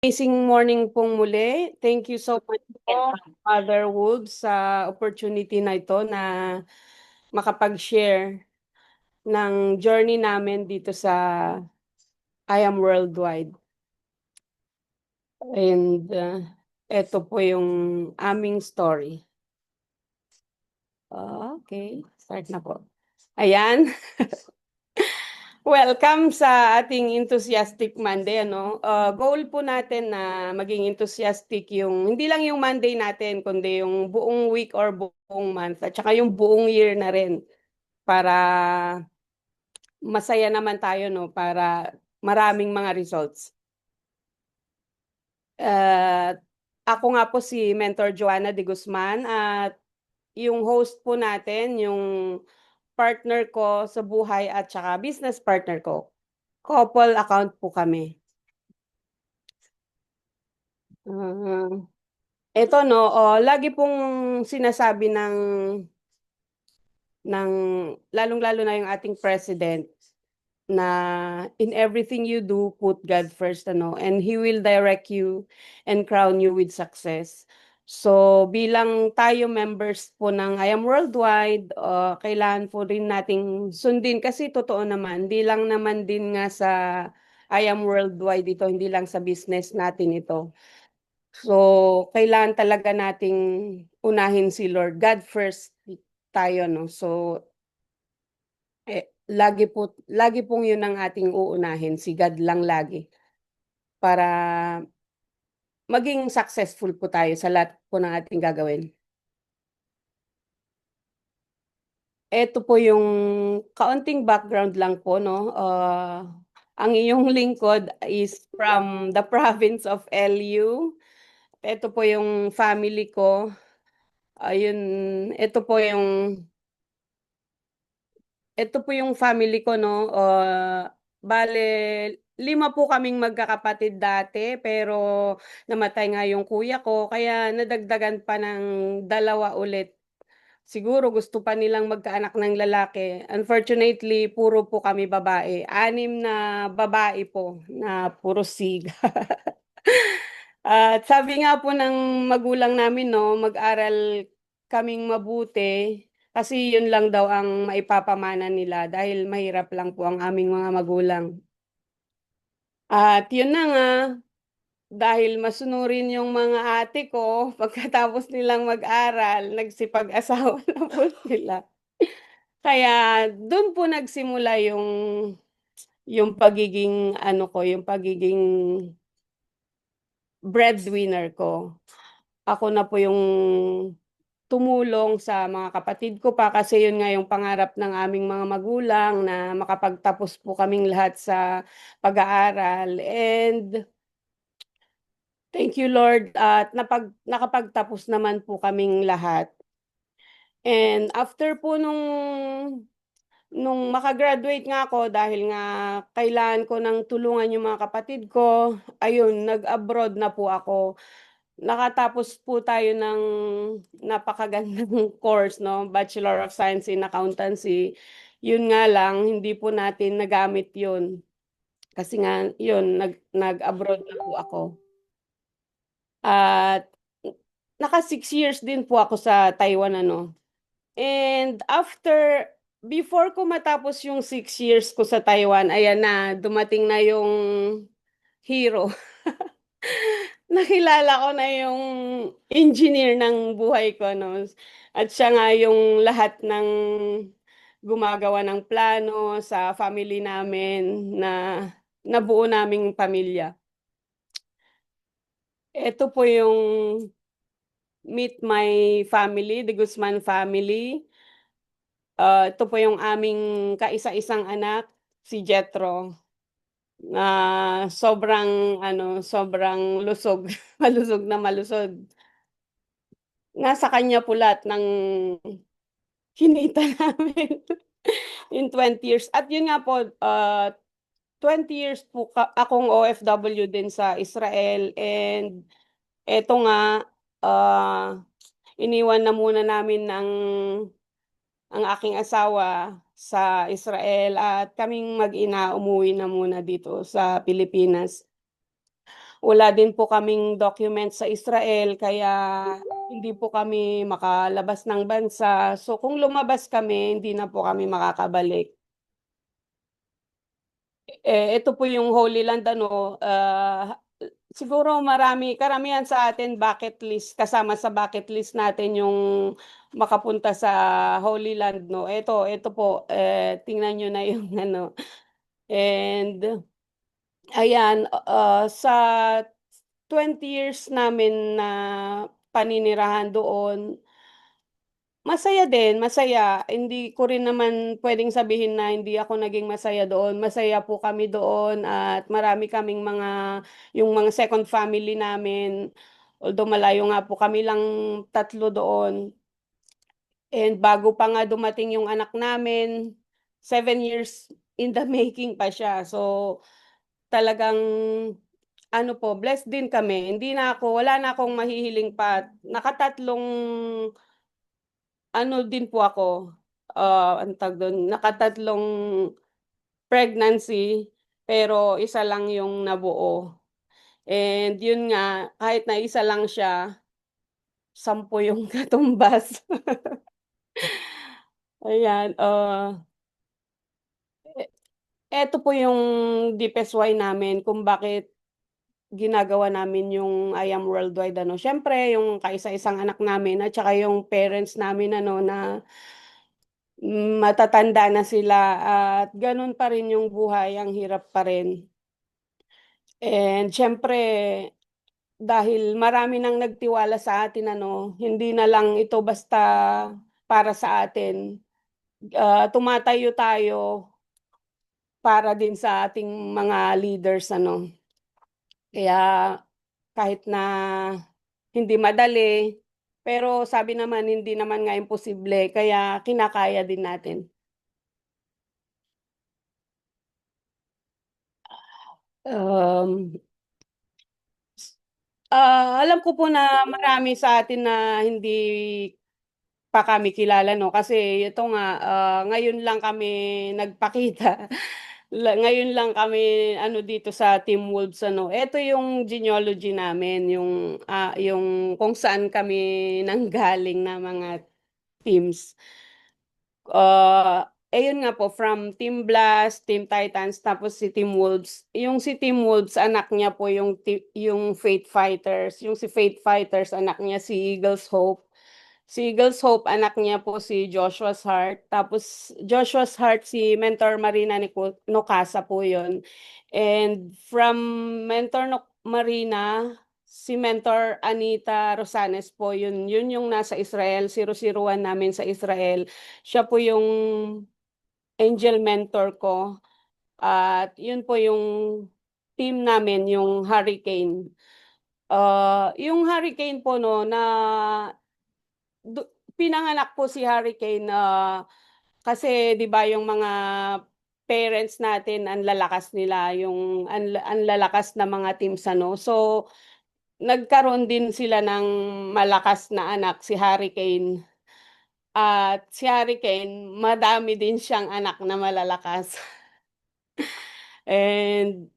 Amazing morning pong muli. Thank you so much po, Father Wood, sa opportunity na ito na makapag-share ng journey namin dito sa I Am Worldwide. And ito po yung aming story. Okay, start na po. Ayan. Welcome sa ating Enthusiastic Monday, ano? Goal po natin na maging enthusiastic hindi lang yung Monday natin, kundi yung buong week or buong month, at saka yung buong year na rin para masaya naman tayo, no? Para maraming mga results. Uh, Ako nga po si Mentor Joanna de Guzman at yung host po natin, yung partner ko sa buhay at saka business partner ko. Couple account po kami. Ito, no, lagi pong sinasabi ng lalong-lalo na yung ating president na in everything you do, put God first, ano, and He will direct you and crown you with success. So bilang tayo members po ng I Am Worldwide, kailangan po rin nating sundin kasi totoo naman, hindi lang naman din nga sa I Am Worldwide ito, hindi lang sa business natin ito. So, kailangan talaga nating unahin si Lord. God first tayo, no? So, lagi pong yun ang ating uunahin, si God lang lagi. Para maging successful po tayo sa lahat po ng ating gagawin. Ito po yung kaunting background lang po, no? Ang iyong lingkod is from the province of LU. Ito po yung family ko. Ayun, ito po yung family ko, no. Bale, 5 po kaming magkakapatid dati, pero namatay nga yung kuya ko, kaya nadagdagan pa ng 2 ulit. Siguro gusto pa nilang magkaanak ng lalaki. Unfortunately, puro po kami babae. 6 na babae po na puro siga. At sabi nga po ng magulang namin, no, mag-aral kaming mabuti kasi yun lang daw ang maipapamana nila dahil mahirap lang po ang aming mga magulang. At yun na nga, dahil masunurin yung mga ate ko, pagkatapos nilang mag-aral, nagsipag-asawa na po sila. Kaya doon po nagsimula yung pagiging ano ko, yung pagiging breadwinner ko. Ako na po yung tumulong sa mga kapatid ko pa kasi yun nga yung pangarap ng aming mga magulang na makapagtapos po kaming lahat sa pag-aaral. And thank you Lord at nakapagtapos naman po kaming lahat. And after po nung makagraduate nga ako dahil nga kailangan ko ng tulungan yung mga kapatid ko, ayun, nag-abroad na po ako. Nakatapos po tayo ng napakagandang course, no? Bachelor of Science in Accountancy. Yun nga lang, hindi po natin nagamit yun. Kasi nga, yun, nag-abroad na po ako. At naka 6 years din po ako sa Taiwan, ano. And before ko matapos yung 6 years ko sa Taiwan, ayan na, dumating na yung hero. Nakilala ko na yung engineer ng buhay ko, no? At siya nga yung lahat ng gumagawa ng plano sa family namin na nabuo naming pamilya. Ito po yung meet my family, the Guzman family. Ito po yung aming kaisa-isang anak, si Jetro, na sobrang lusog, malusog na malusog. Nasa kanya po lahat ng kinita namin in 20 years. At yun nga po, 20 years po akong OFW din sa Israel, and eto nga, iniwan na muna namin ang aking asawa sa Israel at kaming mag-ina umuwi na muna dito sa Pilipinas. Wala din po kaming document sa Israel kaya hindi po kami makalabas ng bansa. So kung lumabas kami, hindi na po kami makakabalik. Ito po yung Holy Land siguro karamihan sa atin bucket list, kasama sa bucket list natin yung makapunta sa Holy Land, no. Ito po, tingnan nyo na yung and ayan, sa 20 years namin na paninirahan doon, masaya din, masaya. Hindi ko rin naman pwedeng sabihin na hindi ako naging masaya doon. Masaya po kami doon at marami kaming yung mga second family namin. Although malayo nga po kami lang tatlo doon. And bago pa nga dumating yung anak namin, 7 years in the making pa siya. So talagang blessed din kami. Wala na akong mahihiling pa. Nakatatlong din po ako, anong tawag dun, nakatatlong pregnancy, pero isa lang yung nabuo. And yun nga, kahit na isa lang siya, 10 yung katumbas. Ayan, eto po yung deepest why namin kung bakit ginagawa namin yung I Am Worldwide, siyempre yung kaisa-isang anak namin at saka yung parents namin na matatanda na sila at ganun pa rin yung buhay, ang hirap pa rin. And siyempre, dahil marami nang nagtiwala sa atin, hindi na lang ito basta para sa atin. Tumatayo tayo para din sa ating mga leaders, Kaya kahit na hindi madali, pero sabi naman hindi naman nga imposible, kaya kinakaya din natin. Um, Alam ko po na marami sa atin na hindi pa kami kilala, kasi ito nga, ngayon lang kami nagpakita. Ngayon lang kami dito sa Team Wolves, ito yung genealogy namin, yung kung saan kami nanggaling na mga teams. Ayun nga po, from Team Blast, Team Titans, tapos si Team Wolves. Yung si Team Wolves, anak niya po yung Fate Fighters. Yung si Fate Fighters, anak niya si Eagles Hope. Si Eagles Hope, anak niya po si Joshua's Heart. Tapos Joshua's Heart, si Mentor Marina Nocasa po yun. And from Marina, si Mentor Anita Rosanes po, yun yung nasa Israel, 001 namin sa Israel. Siya po yung angel mentor ko. At yun po yung team namin, yung Hurricane. Yung Hurricane po pinanganak po si Hurricane kasi 'di ba yung mga parents natin ang lalakas nila, ang lalakas na mga teams, So nagkaroon din sila ng malakas na anak, si Hurricane. At si Hurricane, madami din siyang anak na malalakas. And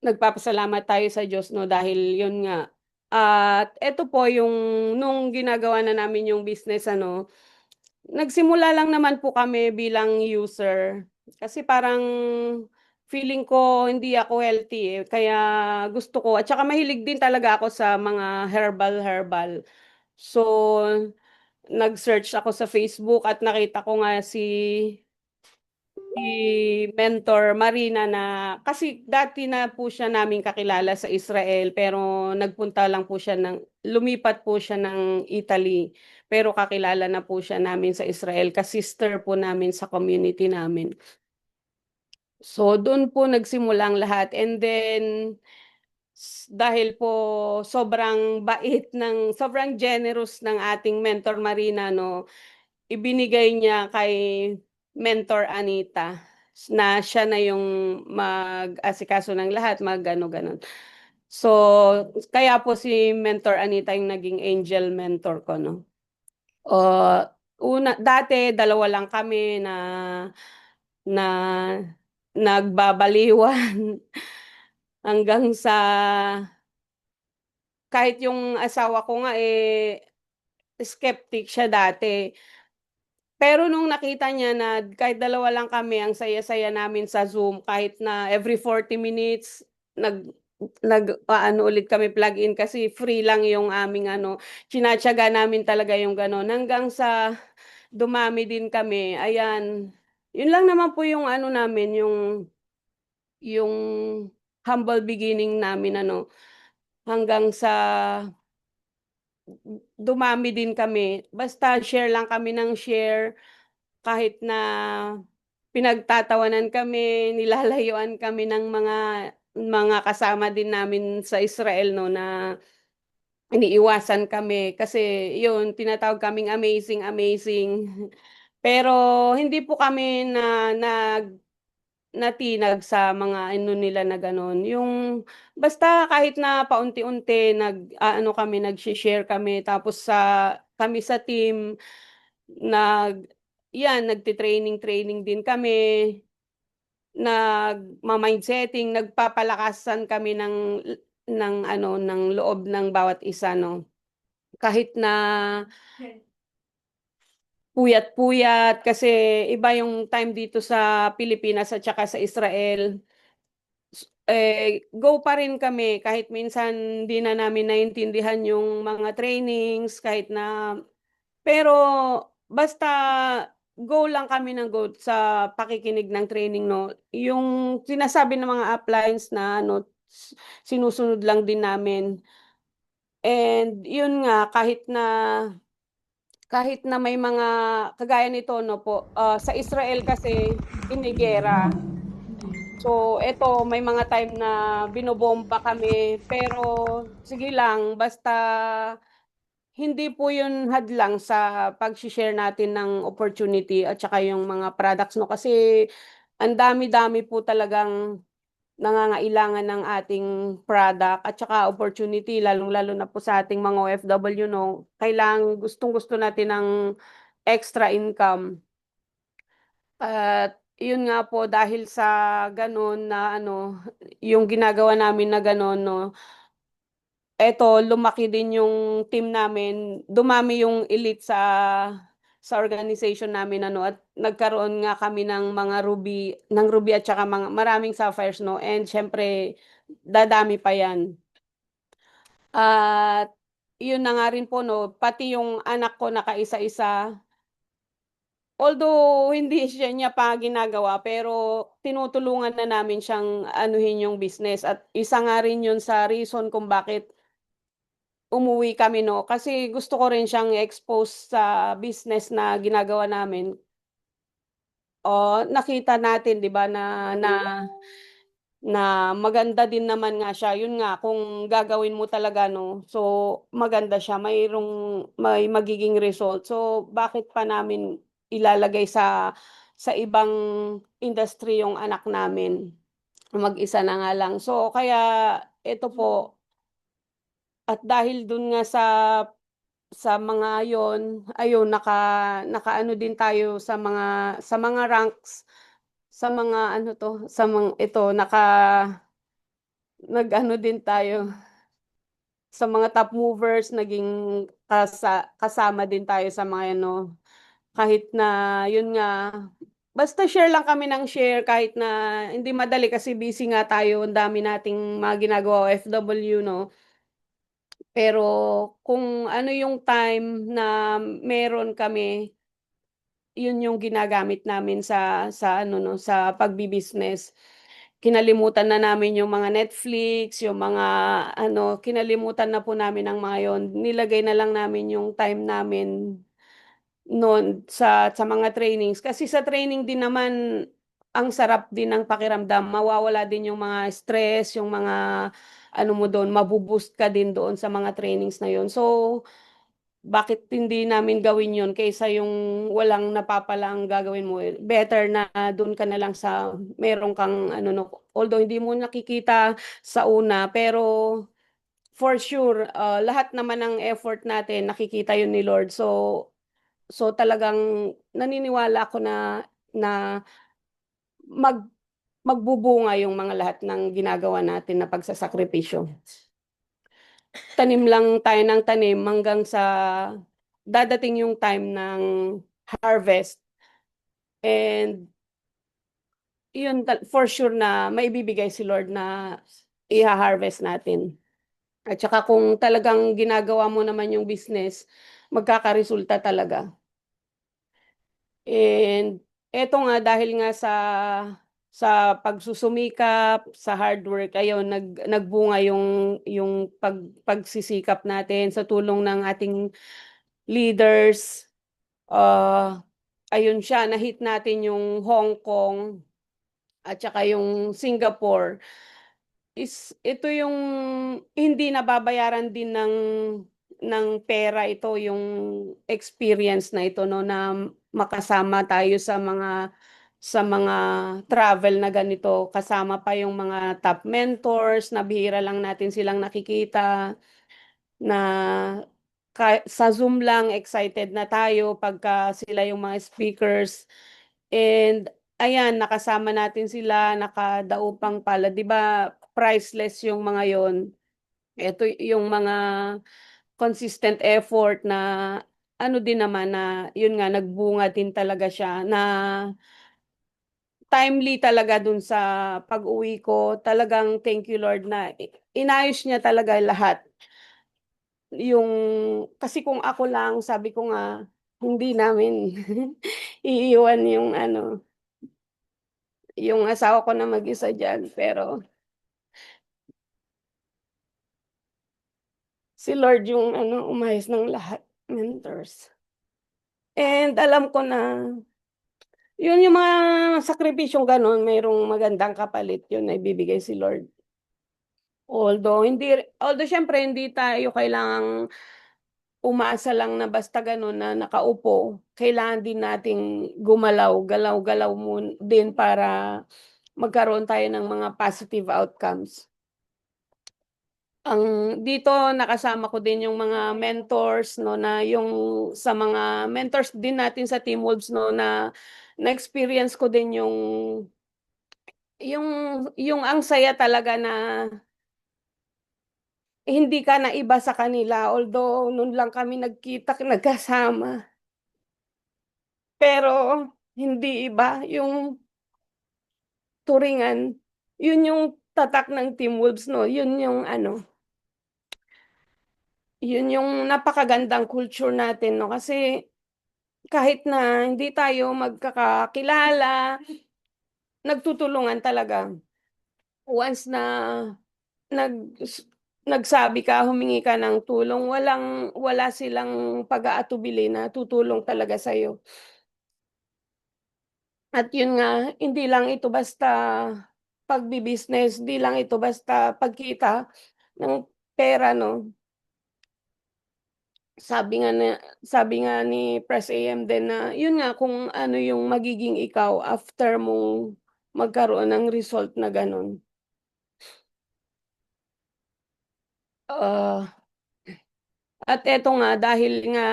nagpapasalamat tayo sa Diyos, dahil yun nga. At eto po yung nung ginagawa na namin yung business, nagsimula lang naman po kami bilang user. Kasi parang feeling ko hindi ako healthy, kaya gusto ko. At saka mahilig din talaga ako sa mga herbal. So, nag-search ako sa Facebook at nakita ko nga si Mentor Marina, na kasi dati na po siya namin kakilala sa Israel, pero lumipat po siya ng Italy, pero kakilala na po siya namin sa Israel, sister po namin sa community namin. So doon po nagsimula ang lahat, and then dahil po sobrang generous ng ating Mentor Marina, ibinigay niya kay Mentor Anita na siya na yung mag-asikaso ng lahat, ganon. So, kaya po si Mentor Anita yung naging angel mentor ko, Uh, dati dalawa lang kami na nagbabaliwan. hanggang sa kahit yung asawa ko nga skeptic siya dati. Pero nung nakita niya na kahit dalawa lang kami, ang saya-saya namin sa Zoom, kahit na every 40 minutes, ano ulit kami plug in kasi free lang yung aming ano, tinatyaga namin talaga yung gano'n. Hanggang sa dumami din kami, ayan. Yun lang naman po yung ano namin, yung humble beginning namin, ano, hanggang sa dumami din kami. Basta share lang kami ng share, kahit na pinagtatawanan kami, nilalayuan kami ng mga kasama din namin sa Israel, no, na iniiwasan kami kasi yun, tinatawag kaming amazing, amazing. Pero hindi po kami natinag sa mga ano nila na gano'n. Yung basta kahit na paunti-unti ano kami, nagshi-share kami, tapos kami sa team nagti-training din kami, nagma-mind setting, nagpapalakasan kami ng loob ng bawat isa, no. Kahit na puyat-puyat kasi iba yung time dito sa Pilipinas at saka sa Israel. Go pa rin kami kahit minsan di na namin naintindihan yung mga trainings, kahit na pero basta go lang kami ng go sa pakikinig ng training, no. Yung sinasabi ng mga uplines na ano, sinusunod lang din namin. And yun nga, kahit na may mga kagaya nito, no po, sa Israel kasi inigera. So eto, may mga time na binobomba kami, pero sige lang, basta hindi po yun hadlang sa pag-share natin ng opportunity at saka yung mga products, no, kasi ang dami-dami po talagang nangangailangan ng ating product at saka opportunity, lalong-lalo na po sa ating mga OFW, no. Kailangan, gustong-gusto natin ng extra income. At yun nga po, dahil sa ganun na ano, yung ginagawa namin na ganun, no, eto lumaki din yung team namin, dumami yung elite sa organization namin, ano, at nagkaroon nga kami ng ruby at saka maraming sapphires, no, and syempre dadami pa yan. At yun na nga rin po, no, pati yung anak ko na kaisa-isa, although hindi niya pa ginagawa, pero tinutulungan na namin siyang anuhin yung business, at isa nga rin yun sa reason kung bakit umuwi kami, no, kasi gusto ko rin siyang expose sa business na ginagawa namin. O nakita natin, 'di ba, na na na maganda din naman nga siya. Yun nga, kung gagawin mo talaga, no, so maganda siya, may magiging result. So bakit pa namin ilalagay sa ibang industry yung anak namin? Mag-isa na nga lang. So kaya ito po, at dahil dun nga sa mga yon, ayun, nakaano din tayo sa mga ranks, sa mga ano 'to, sa ito, nag-ano din tayo sa mga top movers, naging kasama din tayo sa mga ano, kahit na yun nga, basta share lang kami ng share, kahit na hindi madali kasi busy nga tayo, ang dami nating mga ginagawa OFW, no. Pero kung ano yung time na meron kami, yun yung ginagamit namin sa ano, no, sa pagbi-business. Kinalimutan na namin yung mga Netflix, yung mga ano, kinalimutan na po namin ang mga yon. Nilagay na lang namin yung time namin noon sa mga trainings. Kasi sa training din naman, ang sarap din ng pakiramdam. Mawawala din yung mga stress, yung mga ano mo doon, mabuboost ka din doon sa mga trainings na yon. So bakit hindi namin gawin yun kaysa yung walang napapalang gagawin mo? Better na dun ka na lang sa meron kang ano, no, although hindi mo nakikita sa una, pero for sure, lahat naman ng effort natin nakikita yun ni Lord. So talagang naniniwala ako na magbubunga yung mga lahat ng ginagawa natin na pagsasakripisyo. Tanim lang tayo ng tanim hanggang sa dadating yung time ng harvest, and yun for sure na maibibigay si Lord na iha-harvest natin. At saka kung talagang ginagawa mo naman yung business, magkakaresulta talaga. And eto nga, dahil nga sa pagsusumikap, sa hard work, ayun, nagbunga yung pagsisikap natin sa tulong ng ating leaders. Uh, ayun siya, na-hit natin yung Hong Kong at saka yung Singapore. Ito yung hindi nababayaran din ng pera, ito yung experience na ito, no, na makasama tayo sa mga travel na ganito, kasama pa yung mga top mentors na bihira lang natin silang nakikita, na sa Zoom lang excited na tayo pagka sila yung mga speakers. And ayan, nakasama natin sila, nakadaupang pala, 'di ba? Priceless yung mga yon. Ito yung mga consistent effort na ano din naman, na yun nga, nagbunga din talaga siya, na timely talaga dun sa pag-uwi ko. Talagang thank you Lord na inayos niya talaga lahat. Yung kasi kung ako lang, sabi ko nga, hindi namin iiwan yung asawa ko na mag-isa diyan, pero si Lord yung umayos ng lahat, mentors. And alam ko na yun, yung mga sakripisyong gano'n, mayroong magandang kapalit yun na ibibigay si Lord. Although siyempre hindi tayo kailangang umaasa lang na basta gano'n na nakaupo. Kailangan din nating gumalaw, galaw-galaw din para magkaroon tayo ng mga positive outcomes. Dito nakasama ko din yung mga mentors, no, na yung sa mga mentors din natin sa Team Wolves, no, na na-experience ko din yung ang saya talaga na hindi ka naiba sa kanila, although nun lang kami nagkita, nagkasama. Pero hindi iba yung turingan. Yun yung tatak ng Team Wolves, no. Yun yung napakagandang culture natin, no, kasi kahit na hindi tayo magkakakilala, nagtutulungan talaga. Once na nag nagsabi ka, humingi ka ng tulong, wala silang pag-aatubili na tutulong talaga sa'yo. At yun nga, hindi lang ito basta pagbi-business, hindi lang ito basta pagkita ng pera, no. Sabi nga na sabi nga ni Press AM din na yun nga, kung ano yung magiging ikaw after mong magkaroon ng result na gano'n. Ah, at eto nga, dahil nga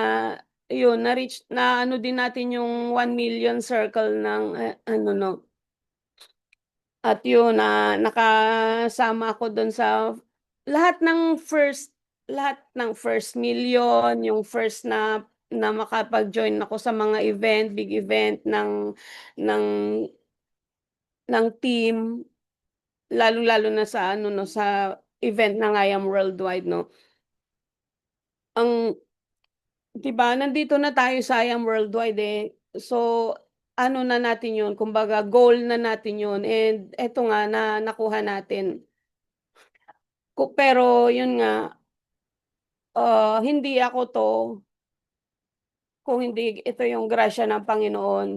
yun na-reach na din natin yung 1 million circle ng, 'no, at yun na nakasama ako dun sa lahat ng first lahat ng first million, yung first na makapag-join ako sa mga big event ng team, lalong-lalo na sa 'no, sa event ng I Am Worldwide, 'no. Ang 'Di ba, nandito na tayo sa I Am Worldwide, eh. So, na natin 'yun, kumbaga goal na natin 'yun, and eto nga na nakuha natin. Pero 'yun nga, hindi ako 'to kung hindi ito yung grasya ng Panginoon,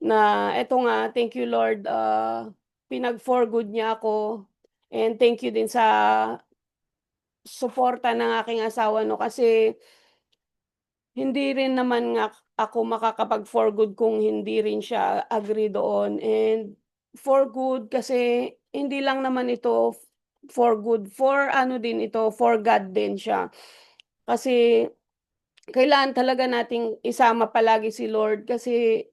na eto nga, thank you Lord, pinag-for good niya ako, and thank you din sa suporta ng aking asawa, 'no, kasi hindi rin naman nga ako makakapag-for good kung hindi rin siya agree doon. And for good kasi hindi lang naman ito for good, for din ito, for God din siya. Kasi kailangan talaga nating isama palagi si Lord, kasi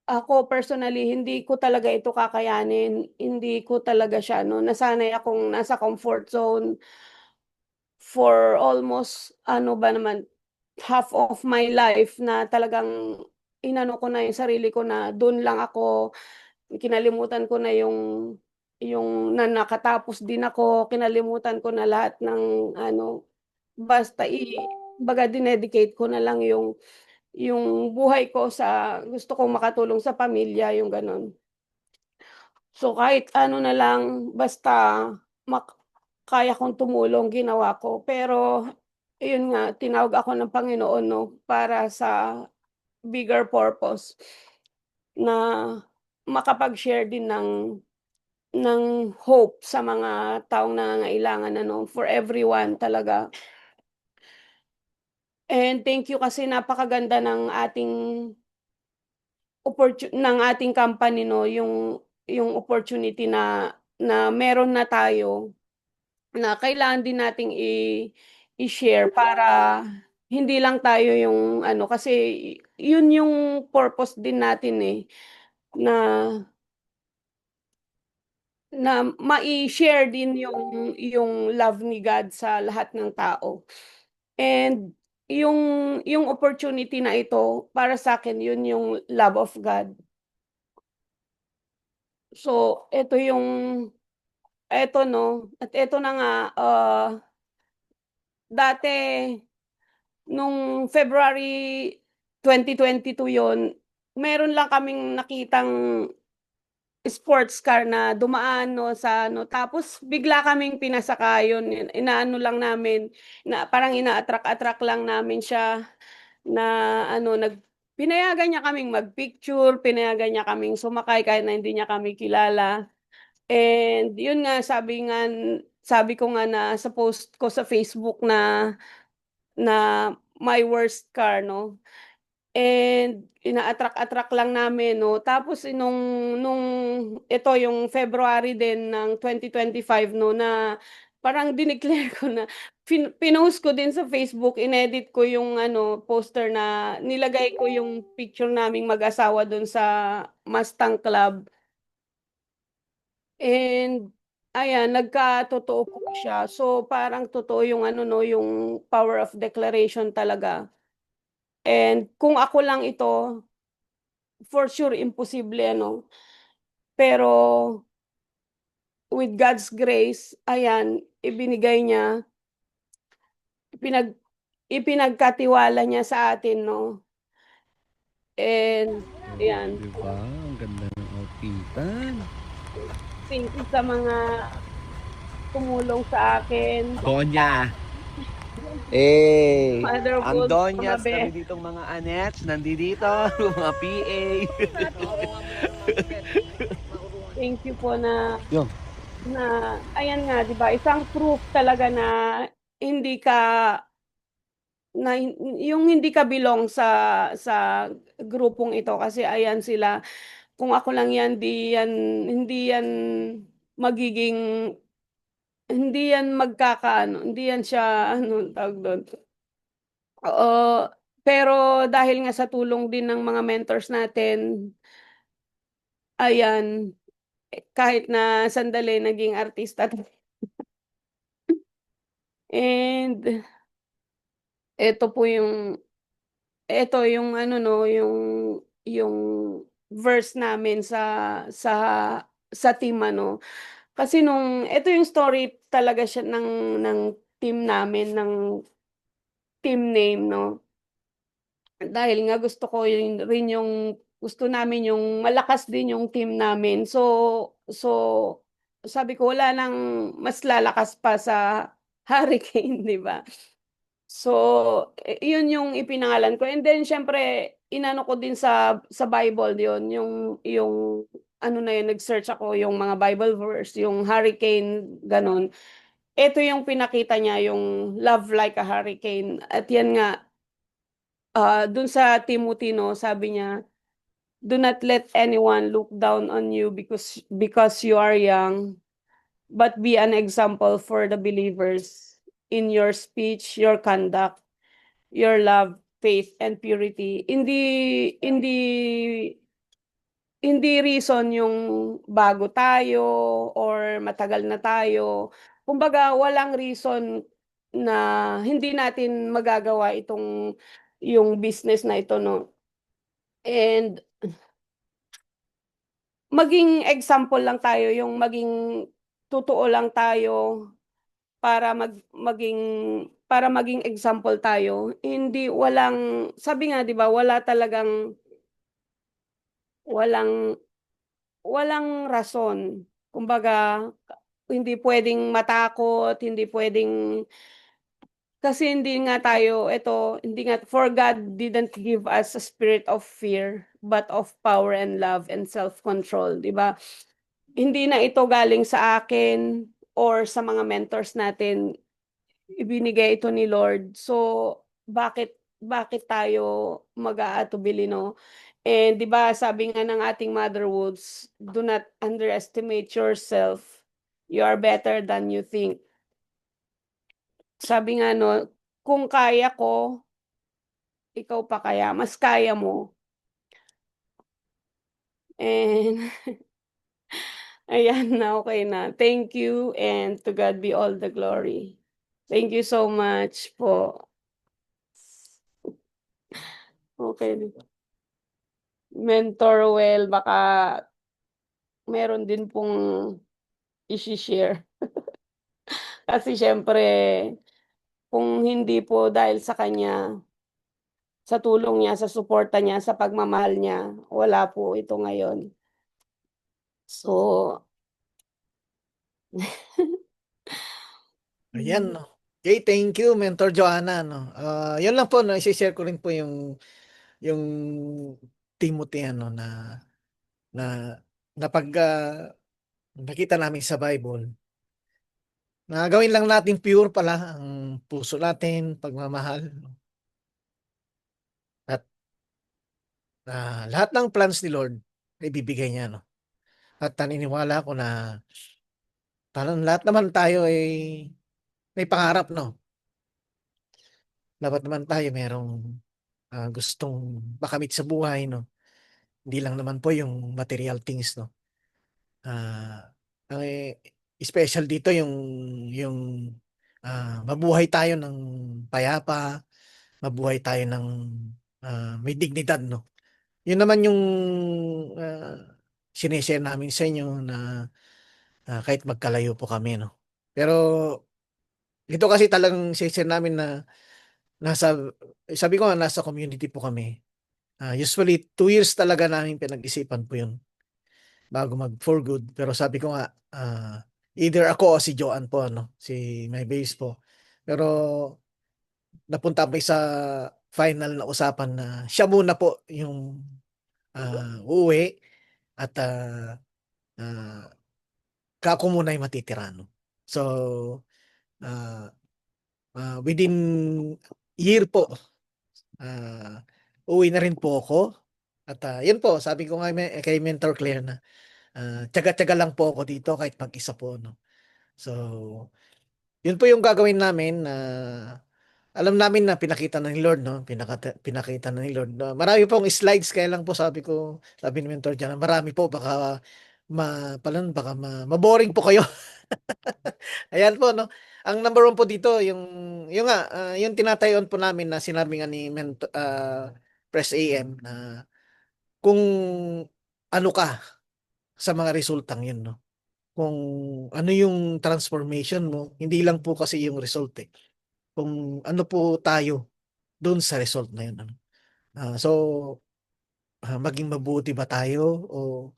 ako personally, hindi ko talaga ito kakayanin. Hindi ko talaga siya, no, nasanay akong nasa comfort zone for almost, ano ba naman, half of my life na talagang inano ko na yung sarili ko na dun lang ako, kinalimutan ko na yung na nakatapos din ako, kinalimutan ko na lahat ng ano, basta kumbaga dinedicate ko na lang yung buhay ko sa gusto kong makatulong sa pamilya, yung gano'n. So, kahit ano na lang basta mak kaya kong tumulong ginawa ko. Pero yun nga, tinawag ako ng Panginoon, 'no, para sa bigger purpose na makapag-share din ng hope sa mga taong nangangailangan, ano, for everyone talaga. And thank you kasi napakaganda ng ating company, 'no, yung opportunity na meron na tayo na kailangan din nating i-share para hindi lang tayo yung ano, kasi yun yung purpose din natin, eh, na na mai-share din yung love ni God sa lahat ng tao. And yung yung opportunity na ito para sa'kin yun yung love of God. So, eto, 'no, at eto na nga, dati nung February 2022 yon, meron lang kaming nakitang sports car na dumaan, 'no, sa ano, tapos bigla kaming pinasaka yun, inaano lang namin na parang ina-attract lang namin siya na ano, pinayagan niya kaming mag-picture, pinayagan niya kaming sumakay kahit na hindi niya kami kilala. And yun nga, sabi ko nga na sa post ko sa Facebook na na my worst car, 'no, and ina-attract lang namin, 'no. Tapos, nung ito yung February din ng 2025, 'no, na parang dineclare ko na pinost ko din sa Facebook, inedit ko yung ano, poster na nilagay ko yung picture naming mag-asawa dun sa Mustang Club. And ayan, nagkatotoo po siya. So, parang totoo yung ano, 'no, yung power of declaration talaga. And kung ako lang ito, for sure imposible, ano. Pero with God's grace, ayan, ibinigay niya, ipinag ipinagkatiwala niya sa atin, 'no. And Oh, ayan, 'di ba? Ang ganda ng outfitan. thank you sa mga tumulong sa akin, Donya. Eh, ang motherboard, mga Donyas, be. kami ditong mga Anets, nandito, mga PA. Thank you po na Yung, ayan nga, 'di ba, isang proof talaga na hindi ka yung hindi ka belong sa grupong ito, kasi ayan sila, kung ako lang yan, hindi yan magiging hindi yan magkakaano, hindi yan siya anong tawag dun, oo, pero dahil nga sa tulong din ng mga mentors natin, ayan, kahit na sandali naging artista. And eto po yung ano, 'no, yung verse namin sa sa team, ano. Kasi eto yung story talaga siya ng team namin, ng team name, 'no. Dahil nga gusto namin yung malakas din yung team namin. So sabi ko wala ng mas lalakas pa sa Hurricane, 'di ba? So, yun yung ipinangalan ko, and then siyempre inano ko din sa Bible yun, yung ano na yun, nag-search ako yung mga Bible verse, yung hurricane, gano'n. Ito yung pinakita niya, yung love like a hurricane, at yan nga, dun sa Timothy, 'no, sabi niya, "Do not let anyone look down on you because you are young, but be an example for the believers in your speech, your conduct, your love, faith, and purity." Hindi hindi reason yung bago tayo or matagal na tayo. Kumbaga, walang reason na hindi natin magagawa yung business na ito, no? And maging example lang tayo, yung maging totoo lang tayo para maging example tayo. Hindi walang sabi nga 'di ba, walang walang rason. Kumbaga, hindi puwedeng matakot, hindi puwedeng kasi hindi nga tayo hindi nga for God didn't give us a spirit of fear, but of power and love and self-control, 'di ba? Hindi na ito galing sa akin or sa mga mentors natin, ibinigay ito ni Lord. So, bakit tayo mag-aatubili, 'no? And 'di ba sabi nga ng ating Mother Woods, "Do not underestimate yourself. You are better than you think." Sabi nga 'no, kung kaya ko, ikaw pa kaya? Mas kaya mo. And ayan na, okey na. Thank you and to God be all the glory. Thank you so much po. Okey. Mentor Well, baka meron din pong ishi-share. Kasi siyempre kung hindi po dahil sa kanya, sa tulong niya, sa suporta niya, sa pagmamahal niya, wala po ito ngayon. So, Ayan, no. Okay, thank you, Mentor Joanna, no. Yun lang po, no, i-share ko rin po yung Timothy, ano, na napag nakita namin sa Bible, na gawin lang natin pure pala ang puso natin, pagmamahal, no? At lahat ng plans ni Lord ay bibigay niya, no. At naniniwala ako na parang lahat naman tayo ay may pangarap, no. Dapat naman tayo merong gustong makamit sa buhay, no. Hindi lang naman po yung material things, no. Ang special dito yung mabuhay tayo ng payapa, mabuhay tayo ng may dignidad, no. Yun naman yung ah, sinishare namin sa inyo na kahit magkalayo po kami, no. Pero ito kasi talagang sinishare namin na nasa sabi ko nga nasa community po kami. Usually 2 years talaga namin pinag-isipan po yun bago mag for good. Pero sabi ko nga, either ako o si Joanne po, ano, si my base po. Pero napunta pa sa final na usapan na siya muna po yung uuwi at uh, kako muna yung matitira, no? So, uh, within year po, uh, uwi na rin po ako. At yun po, sabi ko nga kay Mentor Claire na tiyaga-tiyaga lang po ako dito kahit mag-isa po, no. So, yun po yung gagawin namin na alam namin na pinakita na ni Lord, no. Pinakita na ni Lord. Marami pong slides kaya lang po sabi ni Mentor diyan, marami po baka maboring po kayo. Ayan po, no. Ang number one po dito yung nga yung tinatayon po namin na sinabi nga ni Press AM na kung ano ka sa mga resultang yun, no. Kung ano yung transformation mo, hindi lang po kasi yung result eh. Kung ano po tayo doon sa result na yun. Ano. So, maging mabuti ba tayo o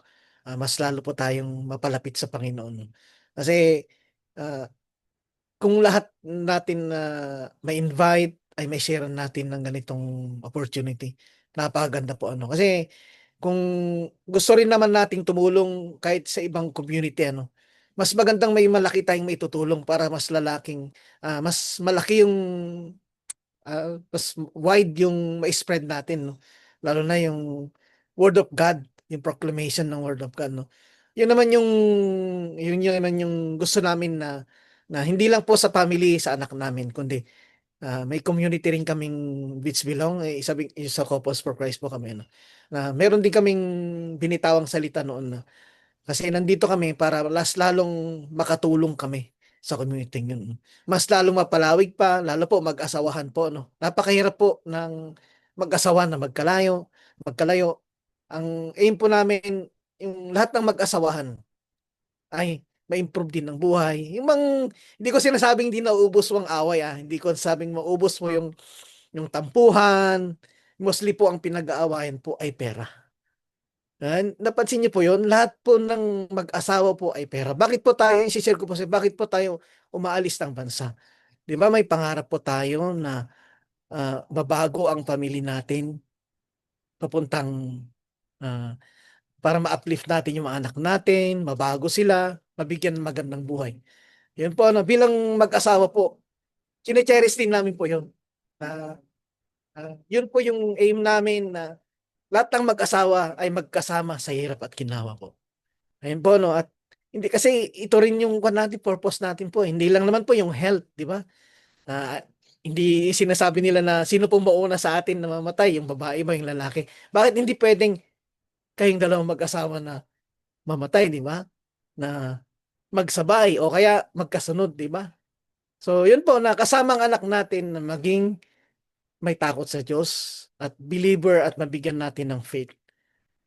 mas lalo po tayong mapalapit sa Panginoon. No? Kasi ah, kung lahat natin na ma-invite ay may share natin ng ganitong opportunity, napakaganda po ano. Kasi kung gusto rin naman nating tumulong kahit sa ibang community, ano, mas magandang may malaki tayong maitutulong para mas malaki yung mas wide yung ma-spread natin, no? Lalo na yung word of God, yung proclamation ng word of God, no? Yun naman yung gusto namin na hindi lang po sa family, sa anak namin, kundi May community rin kaming Beach Belong, yung sa Couples for Christ po kami, no? Na meron din kaming binitawang salita noon, no? Kasi nandito kami para lalong makatulong kami sa community yun. Mas lalong mapalawig pa, lalo po mag-asawahan po, no? Napakahirap po ng mag-asawa na magkalayo. Ang aim po namin, yung lahat ng mag-asawahan ay ma-improve din ang buhay. Hindi ko sinasabing di nauubos ang away, Hindi ko sabing maubos mo yung tampuhan. Mostly po ang pinag-aawayan po ay pera. Napansin niyo po yun? Lahat po ng mag-asawa po ay pera. Bakit po tayo, i-share ko po bakit po tayo umaalis ng bansa? Di ba may pangarap po tayo na mabago ang pamilya natin papuntang ah, para ma-uplift natin yung mga anak natin, mabago sila, mabigyan ng magandang buhay. Yun po, bilang mag-asawa po, chine-cherish din namin po yun. Yun po yung aim namin na lahat ng mag-asawa ay magkasama sa hirap at ginawa po. Ayun po, no? At hindi kasi ito rin yung natin, purpose natin po. Hindi lang naman po yung health, di ba? Ah, hindi sinasabi nila na sino pong mauna sa atin na mamatay, yung babae ba, yung lalaki. Bakit hindi pwedeng kayong dalawang mag-asawa na mamatay, di ba? Na magsabay o kaya magkasunod, di ba? So, yun po, na kasama ang anak natin na maging may takot sa Diyos at believer at mabigyan natin ng faith.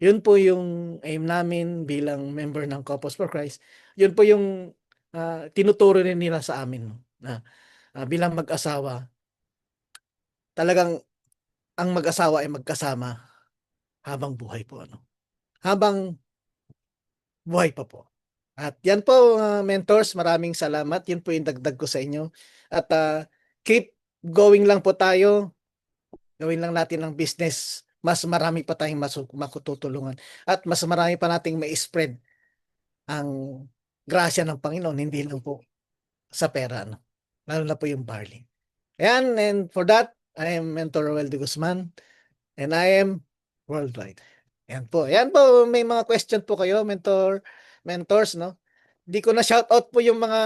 Yun po yung aim namin bilang member ng Couples for Christ. Yun po yung tinuturo rin nila sa amin, no? Na bilang mag-asawa, talagang ang mag-asawa ay magkasama habang buhay po, ano? Habang buhay pa po. At yan po, mentors, maraming salamat. Yun po yung dagdag ko sa inyo. At keep going lang po tayo. Gawin lang natin ang business. Mas marami pa tayong makututulungan. At mas marami pa nating ma-spread ang grasya ng Panginoon, hindi lang po sa pera, no? Lalo na po yung barley. Ayan, and for that, I am Mentor Roel de Guzman, and I am worldwide. Ayan po. Ayan po, may mga question po kayo, mentors, no? Hindi ko na shout out po yung mga